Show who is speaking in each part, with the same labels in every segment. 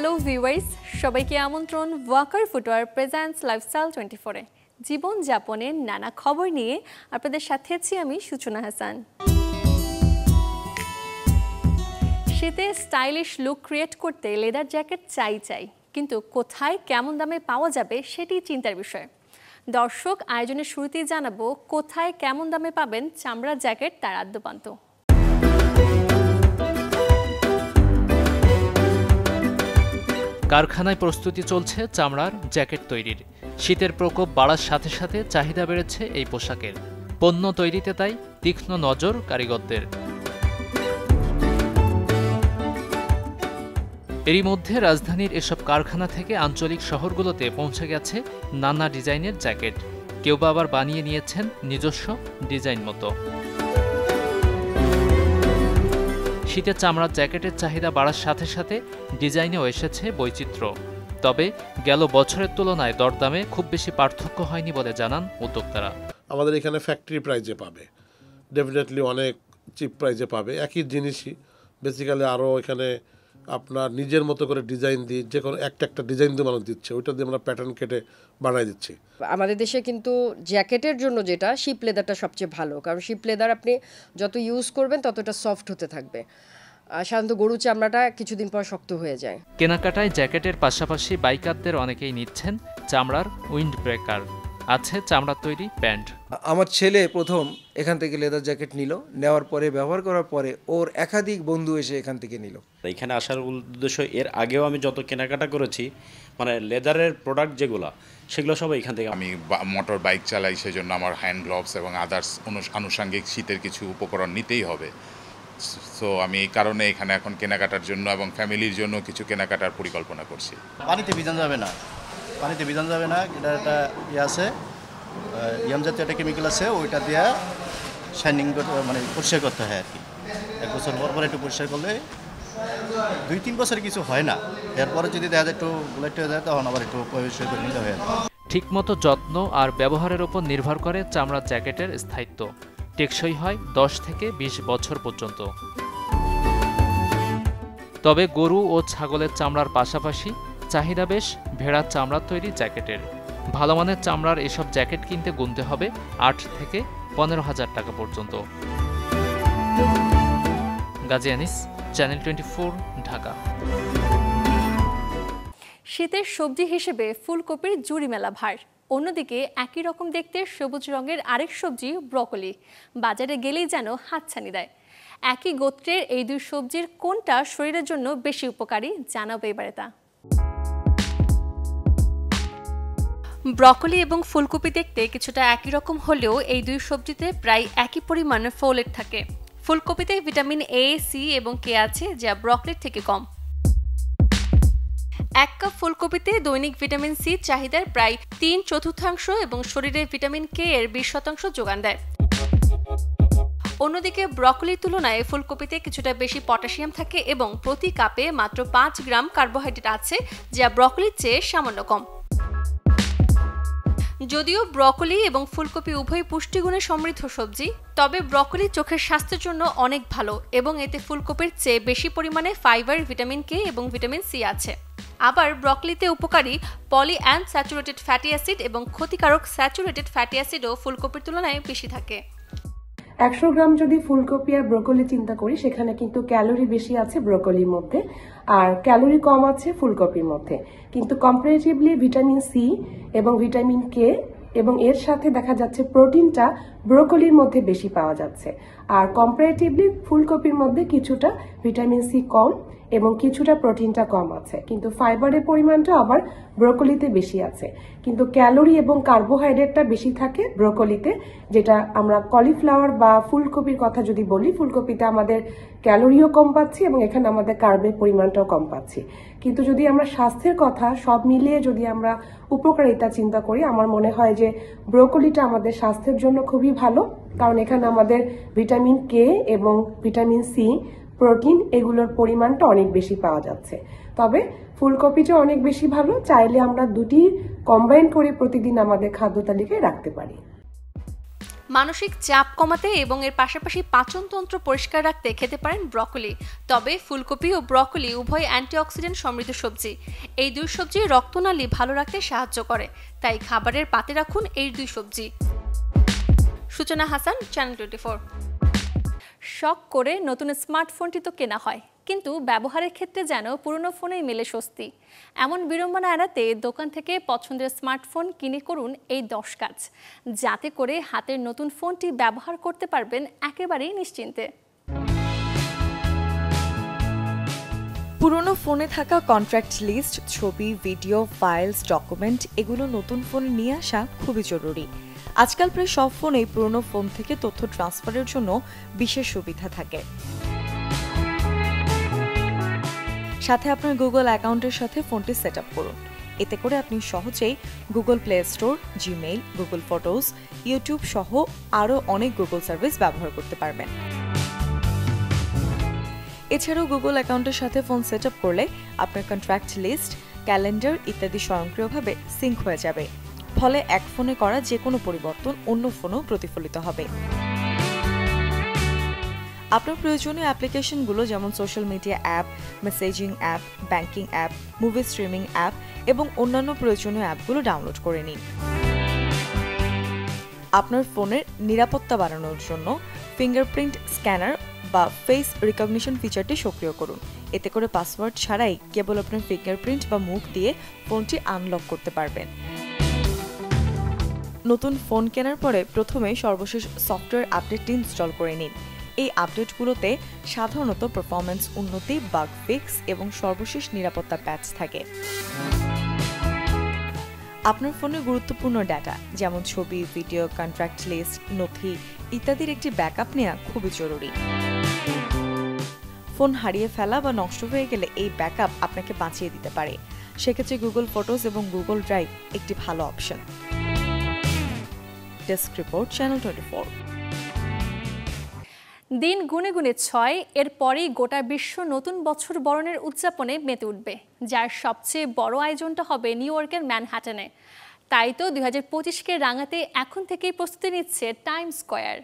Speaker 1: Hello viewers, সবাইকে আমন্ত্রণ Waker footwear presents lifestyle 24-এ জীবন যাপনের নানা খবর নিয়ে আপনাদের সাথে আছি আমি সূচনা হাসান। শীতে স্টাইলিশ লুক ক্রিয়েট করতে লেদার জ্যাকেট চাই, কিন্তু কোথায় কেমন দামে পাওয়া যাবে সেটি চিন্তার বিষয়। দর্শক, আয়োজনের শুরুতেই জানাবো কোথায় কেমন দামে পাবেন চামড়ার জ্যাকেট তার আদ্যপান্ত।
Speaker 2: কারখানায় প্রস্তুতি চলছে চামড়ার জ্যাকেট তৈরির। শীতের প্রকোপ বাড়ার সাথে সাথে চাহিদা বেড়েছে এই পোশাকের। পণ্য তৈরিতে তাই তীক্ষ্ণ নজর কারিগরদের। এরই মধ্যে রাজধানীর এসব কারখানা থেকে আঞ্চলিক শহরগুলোতে পৌঁছে গেছে নানা ডিজাইনের জ্যাকেট। কেউ বা আবার বানিয়ে নিয়েছেন নিজস্ব ডিজাইন মতো। শীতের চামড়ার জ্যাকেটের চাহিদা বাড়ার সাথে সাথে ডিজাইনেও এসেছে বৈচিত্র্য। তবে গেল বছরের তুলনায় দরদামে খুব বেশি পার্থক্য হয়নি বলে জানান উদ্যোক্তারা।
Speaker 3: আমাদের এখানে ফ্যাক্টরি প্রাইজে পাবে, ডেফিনেটলি অনেক চিপ প্রাইজে পাবে। একই জিনিসই বেসিক্যালি আরও এখানে আপনার নিজের মতো করে ডিজাইন দিয়ে যে কোনো একটা ডিজাইন দিয়ে মানুষ দিচ্ছে, ওইটা দিয়ে আমরা প্যাটার্ন কেটে বানাই দিচ্ছি।
Speaker 4: আমাদের দেশে কিন্তু জ্যাকেটের জন্য যেটা শিপ লেদারটা সবচেয়ে ভালো, কারণ শিপ লেদার আপনি যত ইউজ করবেন ততটা সফট হতে থাকবে। সাধারণত গরু চামড়াটা কিছুদিন পর শক্ত হয়ে যায়।
Speaker 2: কেনাকাটায় জ্যাকেটের পাশাপাশি বাইকারদের অনেকেই নিচ্ছেন চামড়ার উইন্ড ব্রেকার, আছে চামড়ার তৈরি প্যান্ট।
Speaker 5: আমার ছেলে প্রথম এখান থেকে লেদার জ্যাকেট নিল, নেওয়ার পরে ব্যবহার করার পরে ওর একাধিক বন্ধু এসে এখান থেকে নিল।
Speaker 6: এখানে আসার উদ্দেশ্য, এর আগেও আমি যত কেনাকাটা করেছি মানে লেদারের প্রোডাক্ট যেগুলো, সেগুলো সব এখান থেকে।
Speaker 7: আমি মোটর বাইক চালাই, সেজন্য আমার হ্যান্ড গ্লোভস এবং আদার্স আনুষঙ্গিক শীতের কিছু উপকরণ নিতেই হবে। সো আমি এই কারণে এখানে এখন কেনাকাটার জন্য এবং ফ্যামিলির জন্য কিছু কেনাকাটার পরিকল্পনা করছি।
Speaker 8: পানিতে ভিজানো যাবে না, এটা একটা ইয়ে আছে, ইয়াম জাতীয় একটা কেমিক্যাল আছে, ওইটা দিয়ে শাইনিং মানে পরিষ্কার করতে হয় আর কি। 1 বছর পর একটু পরিষ্কার করলে 2-3 বছরে কিছু হয় না। এরপরে যদি দেখা যায় একটু গুলাইট হয়ে যায়, তখন আবার একটু পরিষ্কার করে নিতে হয়।
Speaker 2: ঠিকমতো যত্ন আর ব্যবহারের উপর নির্ভর করে চামড়ার জ্যাকেটের স্থায়িত্ব। টেকসই হয় 10 থেকে 20 বছর পর্যন্ত। তবে গরু ও ছাগলের চামড়ার পাশাপাশি চাহিদা বেশ ভেড়ার চামড়ার তৈরি জ্যাকেটের। ভালো মানের চামড়ার এসব জ্যাকেট কিনতে গুনতে হবে 8 থেকে 15,000 টাকা পর্যন্ত। গাজী আনিস, চ্যানেল 24, ঢাকা।
Speaker 1: শীতের সবজি হিসেবে ফুলকপির জুড়ি মেলা ভার। অন্যদিকে একই রকম দেখতে সবুজ রঙের আরেক সবজি ব্রকলি বাজারে গেলেই যেন হাতছানি দেয়। একই গোত্রের এই দুই সবজির কোনটা শরীরের জন্য বেশি উপকারী জানাবো এবারে তা। ব্রকলি এবং ফুলকপি দেখতে কিছুটা একই রকম হলেও এই দুই সবজিতে প্রায় একই পরিমাণে ফোলেট থাকে। ফুলকপিতে ভিটামিন এ, সি এবং কে আছে, যা ব্রকলির থেকে কম। 1 কাপ ফুলকপিতে দৈনিক ভিটামিন সি চাহিদার প্রায় 3/4 এবং শরীরে ভিটামিন কে এর 20% যোগান দেয়। অন্যদিকে ব্রকলির তুলনায় ফুলকপিতে কিছুটা বেশি পটাশিয়াম থাকে এবং প্রতি কাপে মাত্র 5 গ্রাম কার্বোহাইড্রেট আছে, যা ব্রকলির চেয়ে সামান্য কম। যদিও ব্রকলি এবং ফুলকপি উভয় পুষ্টিগুণে সমৃদ্ধ সবজি, তবে ব্রকলি চোখের স্বাস্থ্যের জন্য অনেক ভালো এবং এতে ফুলকপির চেয়ে বেশি পরিমাণে ফাইবার, ভিটামিন কে এবং ভিটামিন সি আছে। আবার ব্রকলিতে উপকারী পলি আনস্যাচুরেটেড ফ্যাটি অ্যাসিড এবং ক্ষতিকারক স্যাচুরেটেড ফ্যাটি অ্যাসিডও ফুলকপির তুলনায় বেশি থাকে।
Speaker 9: 100 গ্রাম যদি ফুলকপি আর ব্রকলি চিন্তা করি, সেখানে কিন্তু ক্যালোরি বেশি আছে ব্রকলির মধ্যে আর ক্যালোরি কম আছে ফুলকপির মধ্যে। কিন্তু কম্পারেটিভলি ভিটামিন সি এবং ভিটামিন কে এবং এর সাথে দেখা যাচ্ছে প্রোটিনটা ব্রকলির মধ্যে বেশি পাওয়া যাচ্ছে। আর কম্পারেটিভলি ফুলকপির মধ্যে কিছুটা ভিটামিন সি কম এবং কিছুটা প্রোটিনটা কম আছে, কিন্তু ফাইবারের পরিমাণটা আবার ব্রকলিতে বেশি আছে। কিন্তু ক্যালোরি এবং কার্বোহাইড্রেটটা বেশি থাকে ব্রকলিতে, যেটা আমরা কলিফ্লাওয়ার বা ফুলকপির কথা যদি বলি, ফুলকপিতে আমাদের ক্যালোরিও কম পাচ্ছি এবং এখানে আমাদের কার্বের পরিমাণটাও কম পাচ্ছি। কিন্তু যদি আমরা স্বাস্থ্যের কথা সব মিলিয়ে যদি আমরা উপকারিতা চিন্তা করি, আমার মনে হয় যে ব্রকলিটা আমাদের স্বাস্থ্যের জন্য খুবই ভালো, কারণ এখানে আমাদের ভিটামিন কে এবং ভিটামিন সি, প্রোটিন এগুলোর পরিমাণটা অনেক বেশি পাওয়া যাচ্ছে। তবে ফুলকপিটা অনেক বেশি ভালো, চাইলে আমরা দুটি কম্বাইন করে প্রতিদিন আমাদের খাদ্য তালিকায় রাখতে পারি।
Speaker 1: মানসিক চাপ কমাতে এবং এর পাশাপাশি পাচনতন্ত্র পরিষ্কার রাখতে খেতে পারেন ব্রকলি। তবে ফুলকপি ও ব্রকলি উভয় অ্যান্টিঅক্সিডেন্ট সমৃদ্ধ সবজি। এই দুই সবজি রক্তনালী ভালো রাখতে সাহায্য করে, তাই খাবারের পাতে রাখুন এই দুই সবজি। সূচনা হাসান, চ্যানেল 24। শখ করে নতুন স্মার্টফোনটি তো কেনা হয়, কিন্তু ব্যবহারের ক্ষেত্রে যেন পুরনো ফোনেই মেলে স্বস্তি। এমন বিড়ম্বনা এড়াতে দোকান থেকে পছন্দের স্মার্টফোন কিনে করুন এই 10 কাজ, যাতে করে হাতের নতুন ফোনটি ব্যবহার করতে পারবেন একেবারেই নিশ্চিন্তে।
Speaker 10: পুরনো ফোনে থাকা কন্ট্রাক্ট লিস্ট, ছবি, ভিডিও, ফাইলস, ডকুমেন্ট এগুলো নতুন ফোনে নিয়ে আসা খুবই জরুরি। আজকাল প্রায় সব ফোনেই পুরনো ফোন থেকে তথ্য ট্রান্সফারের জন্য বিশেষ সুবিধা থাকে। সাথে আপনার গুগল অ্যাকাউন্টের সাথে ফোনটি সেট আপ করুন। এতে করে আপনি সহজেই Google play store, Gmail, Google photos, YouTube সহ আরও অনেক গুগল সার্ভিস ব্যবহার করতে পারবেন। এছাড়াও গুগল অ্যাকাউন্টের সাথে ফোন সেট আপ করলে আপনার কন্ট্রাক্ট লিস্ট, ক্যালেন্ডার ইত্যাদি স্বয়ংক্রিয়ভাবে সিঙ্ক হয়ে যাবে। ফলে এক ফোনে করা যে কোনো পরিবর্তন অন্য ফোনেও প্রতিফলিত হবে। আপনার প্রয়োজনীয় অ্যাপ্লিকেশনগুলো যেমন social media app, messaging app, banking app, movie streaming app এবং অন্যান্য প্রয়োজনীয় অ্যাপগুলো ডাউনলোড করে নিন। আপনার ফোনের নিরাপত্তা বাড়ানোর জন্য ফিঙ্গারপ্রিন্ট স্ক্যানার বা ফেস রিকগনিশন ফিচারটি সক্রিয় করুন। এতে করে পাসওয়ার্ড ছাড়াই কেবল আপনার ফিঙ্গারপ্রিন্ট বা মুখ দিয়ে ফোনটি আনলক করতে পারবেন। নতুন ফোন কেনার পরে প্রথমে সর্বশেষ সফটওয়্যার আপডেটটি ইনস্টল করে নিন। এই আপডেটগুলোতে সাধারণত পারফরম্যান্স উন্নতি, বাগ ফিক্স এবং সর্বশেষ নিরাপত্তা প্যাচ থাকে। আপনার ফোনে গুরুত্বপূর্ণ ডাটা যেমন ছবি, ভিডিও, কন্ট্রাক্ট লিস্ট, নথি ইত্যাদির একটি ব্যাকআপ নেওয়া খুবই জরুরি। ফোন হারিয়ে ফেলা বা নষ্ট হয়ে গেলে এই ব্যাকআপ আপনাকে বাঁচিয়ে দিতে পারে। সেক্ষেত্রে গুগল ফটোস এবং গুগল ড্রাইভ একটি ভালো অপশন। Desk report, channel 24।
Speaker 1: দিন গুনে গুনে 6, এরপরেই গোটা বিশ্ব নতুন বছর বরণের উদযাপনে মেতে উঠবে, যার সবচেয়ে বড় আয়োজনটা হবে নিউ ইয়র্কের ম্যানহাটনে। তাই তো 2025কে রাঙাতে এখন থেকেই প্রস্তুতি নিচ্ছে টাইমস স্কয়ার।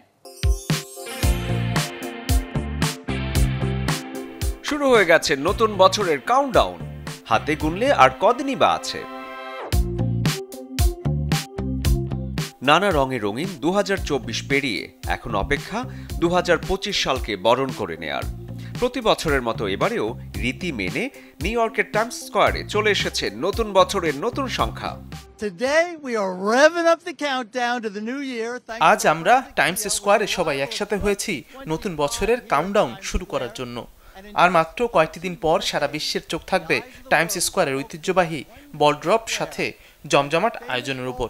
Speaker 11: শুরু হয়ে গেছে নতুন বছরের কাউন্টডাউন, হাতে গুনলে আর কদিনই বা আছে। নানা রঙে রঙিন 2024 পেরিয়ে এখন অপেক্ষা 2025 সালকে বরণ করে নেয়ার। প্রতি বছরের মতো এবারেও রীতি মেনে নিউ ইয়র্কের টাইমস স্কয়ারে চলে এসেছে নতুন বছরের নতুন সংখ্যা।
Speaker 12: আজ আমরা টাইমস স্কয়ারে সবাই একসাথে হয়েছি নতুন বছরের কাউন্টডাউন শুরু করার জন্য। আর মাত্র কয়েকটি দিন পর সারা বিশ্বের চোখ থাকবে টাইমস স্কয়ারের ঐতিহ্যবাহী বল ড্রপ সাথে জমজমাট আয়োজনের উপর।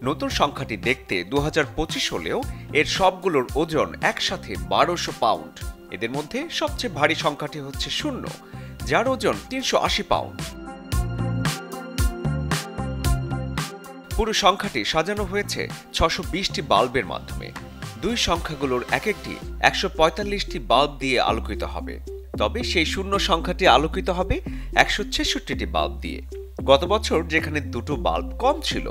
Speaker 11: নতুন সংখ্যাটি দেখতে 2025 হলেও এর সবগুলোর ওজন একসাথে 1200 পাউন্ড। এদের মধ্যে সবচেয়ে ভারী সংখ্যাটি হচ্ছে 0, যার ওজন 380 পাউন্ড। পুরো সংখ্যাটি সাজানো হয়েছে 620টি বাল্বের মাধ্যমে। দুই সংখ্যাগুলোর এক একটি 145টি বাল্ব দিয়ে আলোকিত হবে। তবে সেই 0 সংখ্যাটি আলোকিত হবে 166টি বাল্ব দিয়ে। গত বছর যেখানে 2টো বাল্ব কম ছিল।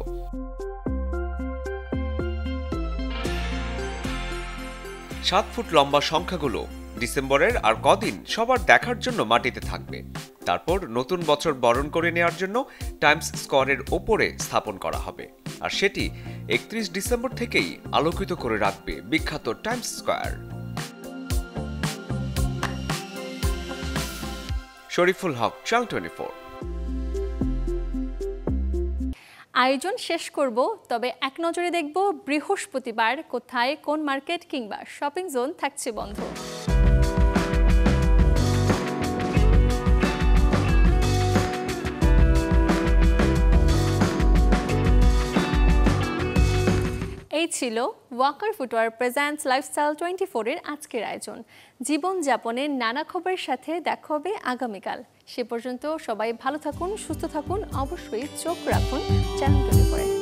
Speaker 11: সাত ফুট লম্বা সংখ্যাগুলো ডিসেম্বরের আর কদিন সবার দেখার জন্য মাটিতে থাকবে। তারপর নতুন বছর বরণ করে নেওয়ার জন্য টাইমস স্কয়ারের ওপরে স্থাপন করা হবে, আর সেটি 31 ডিসেম্বর থেকেই আলোকিত করে রাখবে বিখ্যাত টাইমস স্কয়ার। শরীফুল হক, চ্যানেল 24।
Speaker 1: আয়োজন শেষ করব, তবে এক নজরে দেখব বৃহস্পতিবার কোথায় কোন মার্কেট কিংবা শপিং জোন থাকছে বন্ধ। এই ছিল ওয়াকার ফুটওয়্যার প্রেজেন্টস লাইফস্টাইল 24 এর আজকের আয়োজন। জীবনযাপনের নানা খবরের সাথে দেখা হবে আগামীকাল। সে পর্যন্ত সবাই ভালো থাকুন, সুস্থ থাকুন, অবশ্যই চোখ রাখুন চ্যানেল 24।